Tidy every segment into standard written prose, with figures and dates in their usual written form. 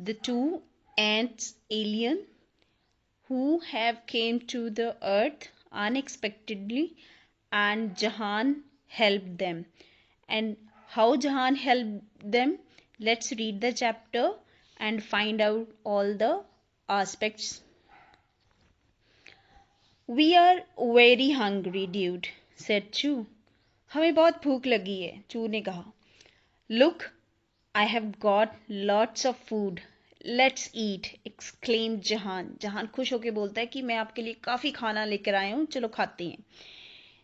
the two ants alien who have came to the earth unexpectedly, and Jahan helped them. And how Jahan helped them? Let's read the chapter and find out all the aspects. We are very hungry, dude, said Chu. हमें बहुत भूख लगी है, चू ने कहा. Look, I have got lots of food. Let's eat, exclaimed जहान. जहान खुश होकर बोलता है कि मैं आपके लिए काफी खाना लेकर आया हूं, चलो खाते हैं.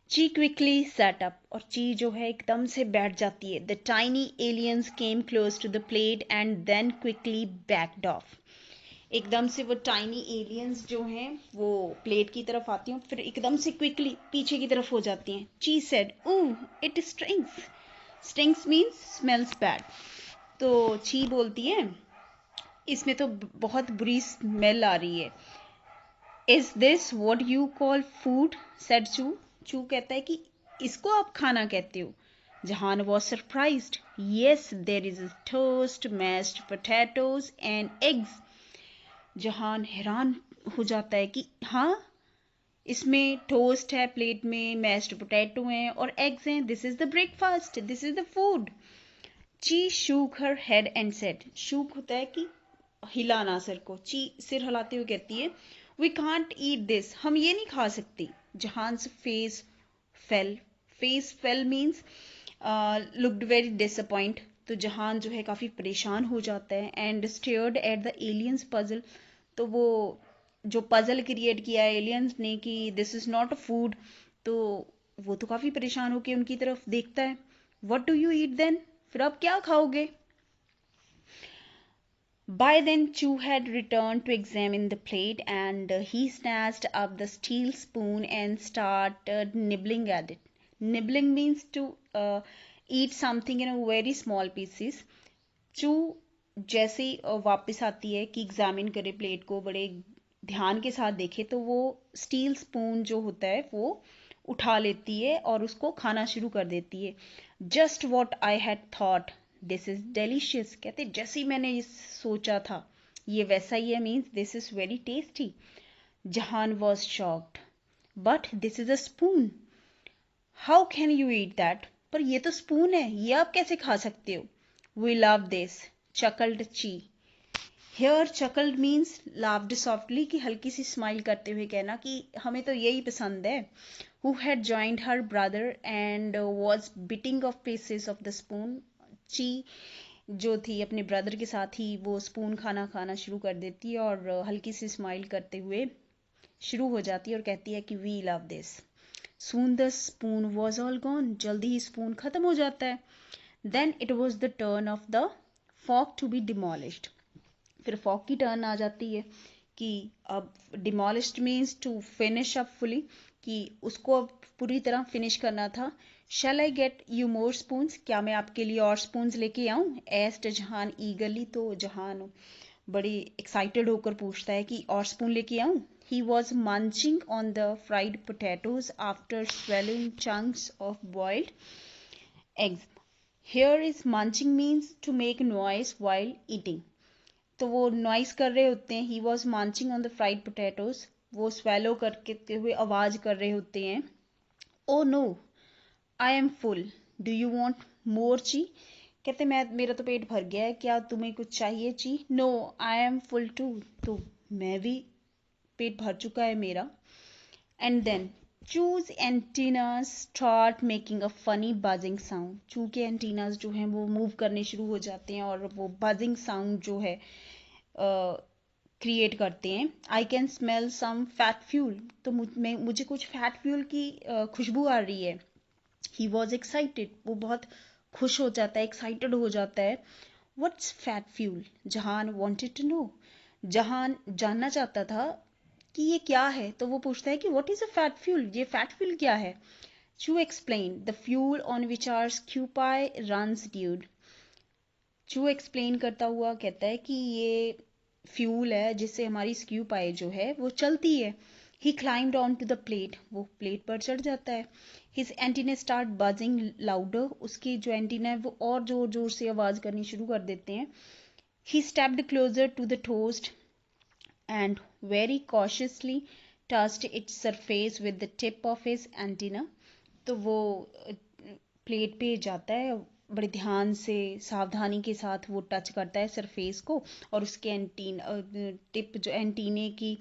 ची क्विकली सेट अप, और ची जो है एकदम से बैठ जाती है. The tiny aliens came close to the plate and then quickly backed off. एकदम से वो टाइनी एलियंस जो हैं वो प्लेट की तरफ आती हैं, फिर एकदम से क्विकली पीछे की तरफ हो जाती हैं. ची said, oh it stinks. Stinks means smells bad. तो ची बोलती है इसमें तो बहुत बुरी स्मेल आ रही है. Is this what you call food, said Chu. Chu कहता है कि इसको आप खाना कहते हो. Jahan was surprised. Yes there is toast, mashed potatoes and eggs. Jahan हैरान हो जाता है कि हाँ, इसमें टोस्ट है प्लेट में, मैश्ड पोटैटो हैं और एग्स हैं. This is the breakfast, this is the food. She shook her head and said. Shook होता है कि हिलाना सिर को. ची सिर हिलाते हुए कहती है, वी कांट ईट दिस, हम ये नहीं खा सकते. Jahan's face fell. Face fell means looked very disappoint. तो जहान जो है काफी परेशान हो जाता है. And stared at the aliens puzzle. तो वो जो पजल क्रिएट किया है एलियंस ने कि this is not a food, तो वो तो काफी परेशान होकर उनकी तरफ देखता है. What do you eat then, फिर आप क्या खाओगे? By then, Chu had returned to examine the plate, and he snatched up the steel spoon and started nibbling at it. Nibbling means to eat something in a very small pieces. Chu जैसे ही वापस आती है कि examine करे plate को, बड़े ध्यान के साथ देखे, तो वो स्टील स्पून जो होता है वो उठा लेती है और उसको खाना शुरू कर देती है. Just what I had thought, this is delicious. कहते जैसे ही मैंने ये सोचा था ये वैसा ही है, means this is very tasty. Jahan was shocked. But this is a spoon, how can you eat that? पर ये तो स्पून है, ये आप कैसे खा सकते हो? वी लव दिस, chuckled ची. Here chuckled means laughed softly, कि हल्की सी स्माइल करते हुए कहना कि हमें तो यही पसंद है. Who had joined her brother and was biting off pieces of the spoon. ची जो थी अपने ब्रदर के साथ ही वो स्पून खाना शुरू कर देती है और हल्की सी स्माइल करते हुए शुरू हो जाती है और कहती है कि we love this. Soon the spoon was all gone. जल्दी ही स्पून खत्म हो जाता है. Then it was the turn of the fork to be demolished. फिर फॉक की टर्न आ जाती है कि अब demolished means to finish up fully, कि उसको अब पूरी तरह फिनिश करना था. Shall I get you more spoons, क्या मैं आपके लिए और स्पून्स लेके आऊं? एस्क्ड जहान ईगरली. तो जहान बड़ी एक्साइटेड होकर पूछता है कि और स्पून लेके आऊं. He was munching on the fried potatoes after swallowing chunks of boiled eggs. Here is munching means to make noise while eating. तो वो नॉइस कर रहे होते हैं. He was munching on the fried potatoes, वो swallow करते हुए आवाज कर रहे होते हैं. Oh no, I am full, do you want more Chi? कहते मेरा तो पेट भर गया है, क्या तुम्हें कुछ चाहिए Chi? No I am full too. तो मैं भी, पेट भर चुका है मेरा. And then Chu's antennas start making a funny buzzing sound. Chu के एंटीनास जो हैं वो मूव करने शुरू हो जाते हैं और वो बजिंग साउंड जो है क्रिएट करते हैं. I can smell some fat fuel. तो मुझे कुछ फैट फ्यूल की खुशबू आ रही है. ही वॉज एक्साइटेड, वो बहुत खुश हो जाता है, एक्साइटेड हो जाता है. व्हाट्स फैट फ्यूल, जहान वॉन्टेड टू नो. जहान जानना चाहता था कि ये क्या है, तो वो पूछता है कि what is a fat fuel, ये फैट फ्यूल क्या है? Chu explain, the fuel on which our स्क्यूपाई रन्स ड्यूड. चू एक्सप्लेन करता हुआ कहता है कि ये फ्यूल है जिससे हमारी स्क्यूपाई जो है वो चलती है. He climbed on to the plate, वो प्लेट पर चढ़ जाता है. His antenna start buzzing louder, उसके जो एंटीना है वो और जोर जोर से आवाज करनी शुरू कर देते हैं. He stepped closer to the toast and very cautiously touched its surface with the tip of his antenna. तो वो प्लेट पे जाता है, बड़े ध्यान से सावधानी के साथ वो टच करता है सरफेस को, और उसके टिप जो एंटीने की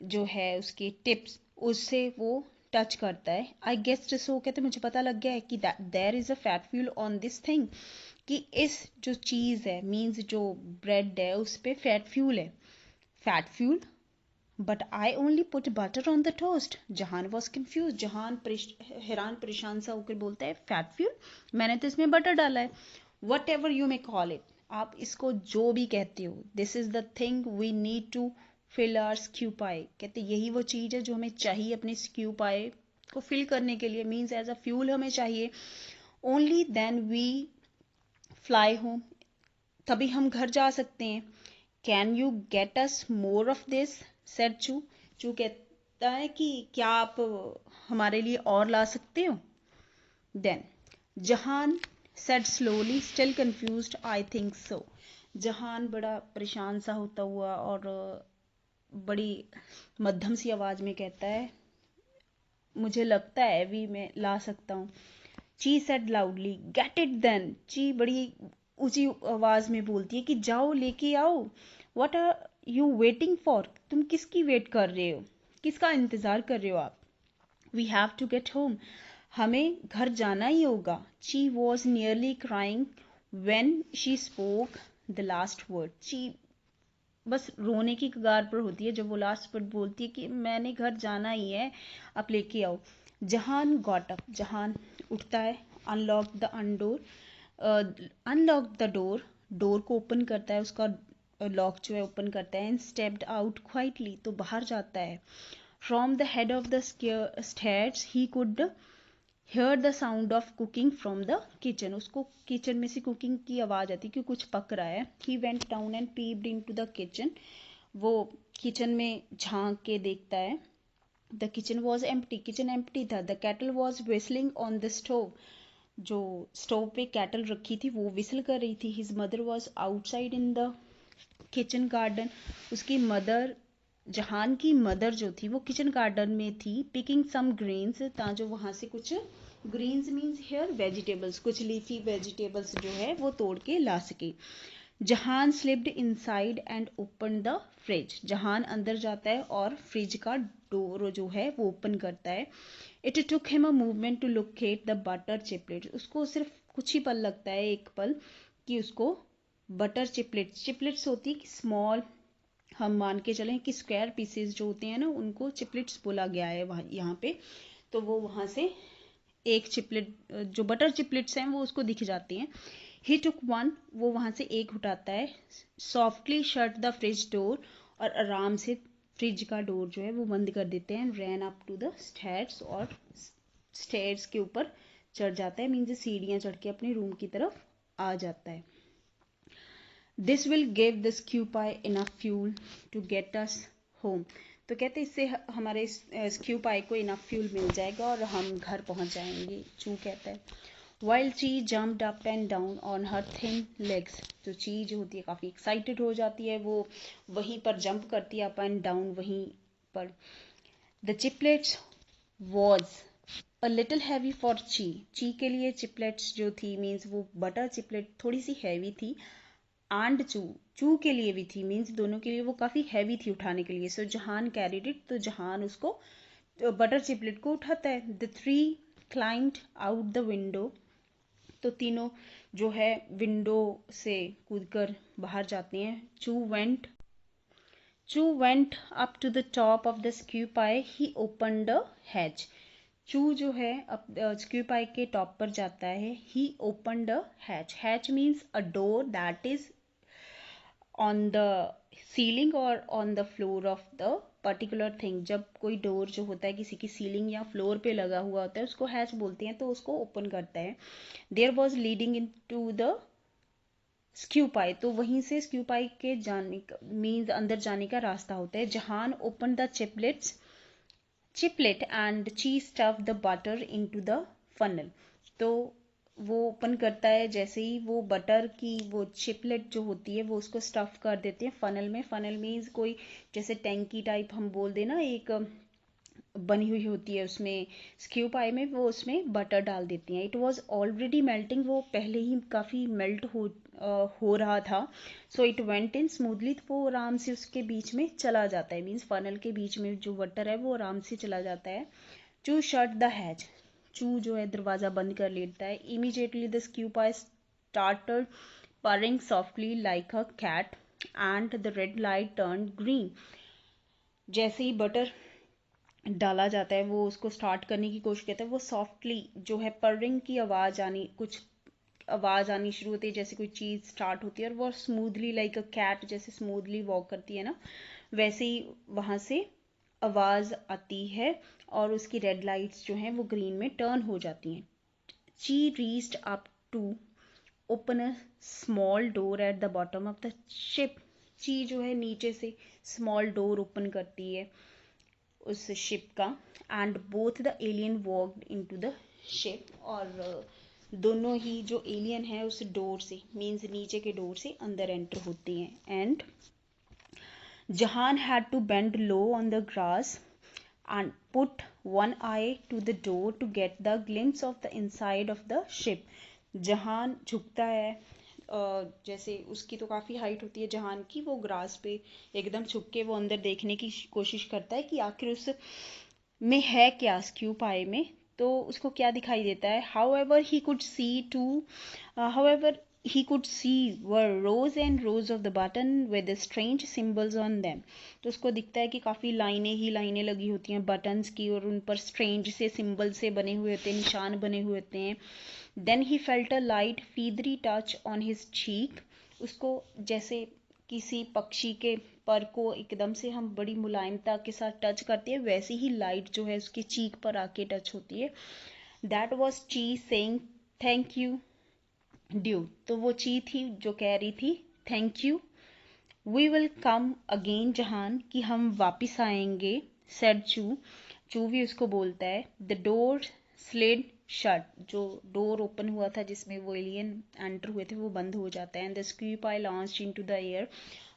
जो है उसके टिप्स उससे वो टच करता है. आई गेस्ट सो, कहते मुझे पता लग गया है कि there is a fat fuel on this thing, कि इस जो चीज़ है मीन्स जो ब्रेड है उस पर फैट फ्यूल है. Fat fuel, but I only put butter on the toast. जहान वॉज कन्फ्यूज. जहान हैरान परेशान सा होकर बोलता है फैट फ्यूल, मैंने तो इसमें बटर डाला है. Whatever you may call it, आप इसको जो भी कहते हो, this is the thing we need to fill our skew pie. कहते यही वो चीज़ है जो हमें चाहिए अपने स्क्यू पाई को फिल करने के लिए, मीन्स एज अ फ्यूल हमें चाहिए. Only then we fly home, तभी हम घर जा सकते हैं. Can you get us more of this, said Chu. Chu कहता है कि क्या आप हमारे लिए और ला सकते हो. देन जहान said slowly, still confused, I think so. जहान बड़ा परेशान सा होता हुआ और बड़ी मध्यम सी आवाज में कहता है मुझे लगता है भी मैं ला सकता हूँ. Chi said loudly, get it then. Chi बड़ी ऊंची आवाज में बोलती है कि जाओ लेके आओ. What are you waiting for, तुम किसकी वेट कर रहे हो, किसका इंतजार कर रहे हो आप. We have to get home, हमें घर जाना ही होगा. Chi was nearly crying when she spoke the last word. Chi बस रोने की कगार पर होती है जब वो लास्ट वर्ड बोलती है कि मैंने घर जाना ही है, आप लेके आओ. जहान गॉट अप, जहान उठता है. Unlock the unlock the door, door को ओपन करता है, उसका लॉक जो है ओपन करता है. एंड स्टेप्ड आउट क्वाइटली, तो बाहर जाता है. From the head of the stairs he could here the sound of cooking from the kitchen. उसको किचन में से कुकिंग की आवाज आती कि कुछ पक रहा है. He went down and peeped into the kitchen. वो किचन में झांक के देखता है. The kitchen was empty, kitchen empty था. The kettle was whistling on the stove, जो स्टोव पे कैटल रखी थी वो विसल कर रही थी. His mother was outside in the kitchen garden. उसकी मदर, जहान की मदर जो थी वो किचन गार्डन में थी. पिकिंग सम ग्रेन्स, जो वहां से कुछ ग्रीन्स मीन्स हेयर वेजिटेबल्स, कुछ लीफी वेजिटेबल्स जो है वो तोड़ के ला सके. जहान slipped inside and open the fridge. जहान अंदर जाता है और फ्रिज का डोर जो है वो ओपन करता है. It took him a movement to locate the butter chiplet. उसको सिर्फ कुछ ही पल लगता है, एक पल, कि उसको बटर चिपलेट्स होती है कि स्मॉल, हम मान के चलें कि स्क्वायर पीसेस जो होते हैं ना उनको चिपलेट्स बोला गया है वहाँ यहाँ पे. तो वो वहाँ से एक चिपलेट, जो बटर चिपलेट्स हैं वो उसको दिख जाती हैं. ही टुक वन, वो वहाँ से एक उठाता है. Softly shut the fridge door, और आराम से फ्रिज का डोर जो है वो बंद कर देते हैं. रैन अप टू द स्टेयर्स, और स्टेयर्स के ऊपर चढ़ जाता है, मीन्स सीढ़ियाँ चढ़ के अपने रूम की तरफ आ जाता है. This will give the skew pie enough fuel to get us home. तो कहते इससे हमारे स्क्यू पाई को इनफ फ्यूल मिल जाएगा और हम घर पहुंच जाएंगे. चू कहता है. वाइल ची jumped up and down on her thin legs. तो ची जो होती है काफ़ी एक्साइटेड हो जाती है, वो वहीं पर जंप करती है अप एंड डाउन वहीं पर. The chiplets was a little heavy for Chi. Chi के लिए चिपलेट्स जो थी मीन्स वो बटर चिपलेट थोड़ी सी हैवी थी. एंड चू के लिए भी थी, मीन्स दोनों के लिए वो काफ़ी हैवी थी उठाने के लिए. सो जहान कैरिड इट, तो जहान उसको बटर चिपलेट को उठाता है. The three climbed out the window. तो तीनों जो है विंडो से कूदकर बाहर जाते हैं. Chu went up to the top of the skew pie. He open the hatch. Chu जो है स्क्यू पाई के टॉप पर जाता है. He open the hatch. Hatch means a door that is on the ceiling और on the floor of the particular thing. जब कोई door जो होता है किसी की सीलिंग या फ्लोर पे लगा हुआ होता है उसको हैच बोलते हैं, तो उसको ओपन करता है. There was leading in to the skew pie. तो वहीं से स्क्यू पाई के जाने का मीन्स अंदर जाने का रास्ता होता है. Jahan open the chiplet and Chi stuff the butter in to the funnel. तो वो ओपन करता है, जैसे ही वो बटर की वो चिपलेट जो होती है वो उसको स्टफ कर देते हैं फनल में। फनल मीन्स कोई जैसे टैंकी टाइप हम बोल देना, एक बनी हुई होती है, उसमें स्क्यू पाई में वो उसमें बटर डाल देती हैं। इट वॉज ऑलरेडी मेल्टिंग, वो पहले ही काफ़ी मेल्ट हो रहा था। So it went in smoothly, तो वो आराम से उसके बीच में चला जाता है, मीन्स फनल के बीच में जो बटर है वो आराम से चला जाता है। To shut the hatch, Chu जो है दरवाज़ा बंद कर लेता है। Immediately the skew pi started purring softly like a cat and the red light turned green। जैसे ही बटर डाला जाता है वो उसको स्टार्ट करने की कोशिश करता है, वो सॉफ्टली जो है पर्रिंग की आवाज़ आनी, कुछ आवाज़ आनी शुरू होती है जैसे कोई चीज़ स्टार्ट होती है, और वो स्मूथली लाइक अ कैट जैसे स्मूथली वॉक करती है ना, वैसे ही वहाँ से आवाज़ आती है और उसकी रेड लाइट्स जो हैं वो ग्रीन में टर्न हो जाती हैं। She reached up to open a small door at the bottom of the ship. Chi जो है नीचे से स्मॉल डोर ओपन करती है उस शिप का, and both the alien walked into the ship, और दोनों ही जो एलियन है उस डोर से, मीन्स नीचे के डोर से अंदर एंटर होती हैं। And Jahan had to bend low on the grass and put one eye to the door to get the glimpse of the inside of the ship। जहान झुकता है, जैसे उसकी तो काफ़ी हाइट होती है जहान की, वो ग्रास पे एकदम झुक के वो अंदर देखने की कोशिश करता है कि आखिर उस में है क्या, स्क्यू पाई में, तो उसको क्या दिखाई देता है। However he could see to however he could see were rows and rows of the button with the strange symbols on them। तो उसको दिखता है कि काफ़ी लाइनें ही लाइनें लगी होती हैं बटन्स की, और उन पर स्ट्रेंज से सिंबल से बने हुए होते हैं, निशान बने हुए होते हैं। Then he felt a light feathery touch on his cheek. उसको जैसे किसी पक्षी के पर को एकदम से हम बड़ी मुलायमता के साथ टच करते हैं, वैसे ही लाइट जो है उसकी चीक पर आके टच होती है। That was Chi saying thank you due. तो वो ची थी जो कह रही थी thank you. We will come again Jahan, कि हम वापिस आएंगे। सेड चू, चू भी उसको बोलता है। द डोर स्लिड शट, जो डोर ओपन हुआ था जिसमें वो एलियन एंटर हुए थे वो बंद हो जाता है। And the skew pi launched into the air,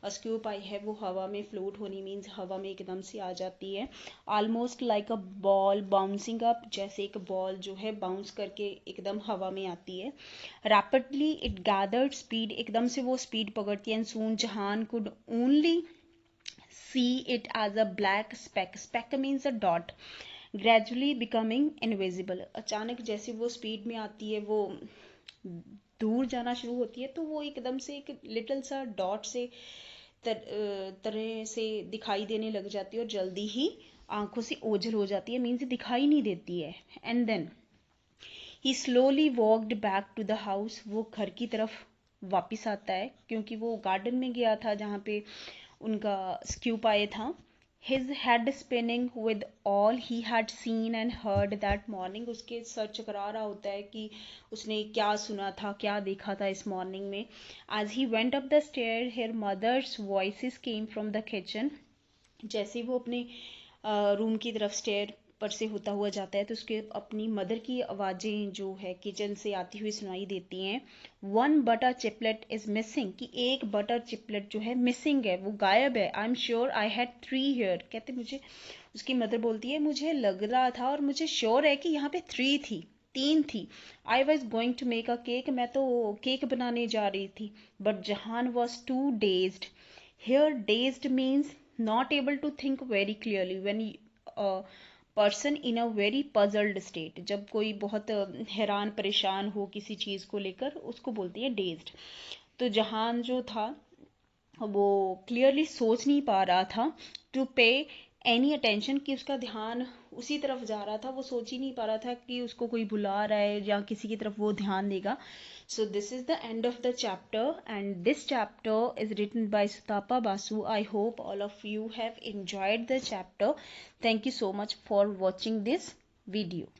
और स्क्यू पाई है वो हवा में फ्लोट होनी, मीन्स हवा में एकदम से आ जाती है। Almost like a ball bouncing up, जैसे एक बॉल जो है बाउंस करके एकदम हवा में आती है। रैपिडली इट गैदर्ड स्पीड, एकदम से वो स्पीड पकड़ती है। एंड सून जहान could only see it as a black speck, speck means a dot, gradually becoming invisible। अचानक जैसे वो स्पीड में आती है, वो दूर जाना शुरू होती है, तो वो एकदम से एक लिटिल सा डॉट से तरह से दिखाई देने लग जाती है, और जल्दी ही आंखों से ओझल हो जाती है, मीन्स दिखाई नहीं देती है। And then he slowly walked back to the house, वो घर की तरफ वापिस आता है, क्योंकि वो गार्डन में गया था जहाँ पे उनका स्क्यू पाए था। His head spinning with all he had seen and heard that morning, उसके सर चकरा रहा होता है कि उसने क्या सुना था, क्या देखा था इस मॉर्निंग में। As he went up the stair here mother's voices came from the kitchen, जैसे वो अपने रूम की तरफ स्टेयर पर से होता हुआ जाता है, तो उसके अपनी मदर की आवाज़ें जो है किचन से आती हुई सुनाई देती हैं। वन बटर चिपलेट इज मिसिंग, कि एक बटर चिपलेट जो है मिसिंग है, वो गायब है। I am sure I had 3 here, कहते मुझे, उसकी मदर बोलती है मुझे लग रहा था और मुझे श्योर है कि यहाँ पे 3 थी, 3 थी। I was going to make a cake, मैं तो केक बनाने जा रही थी। But Jahan was too dazed, here dazed means not able to think very clearly, when a person in a very puzzled state, जब कोई बहुत हैरान परेशान हो किसी चीज़ को लेकर, उसको बोलती है dazed। तो जहान जो था वो क्लियरली सोच नहीं पा रहा था, टू पे एनी अटेंशन, कि उसका ध्यान उसी तरफ जा रहा था, वो सोच ही नहीं पा रहा था कि उसको कोई बुला रहा है या किसी की तरफ वो ध्यान देगा। So this is the end of the chapter, and this chapter is written by Sutapa Basu। I hope all of you have enjoyed the chapter. Thank you so much for watching this video.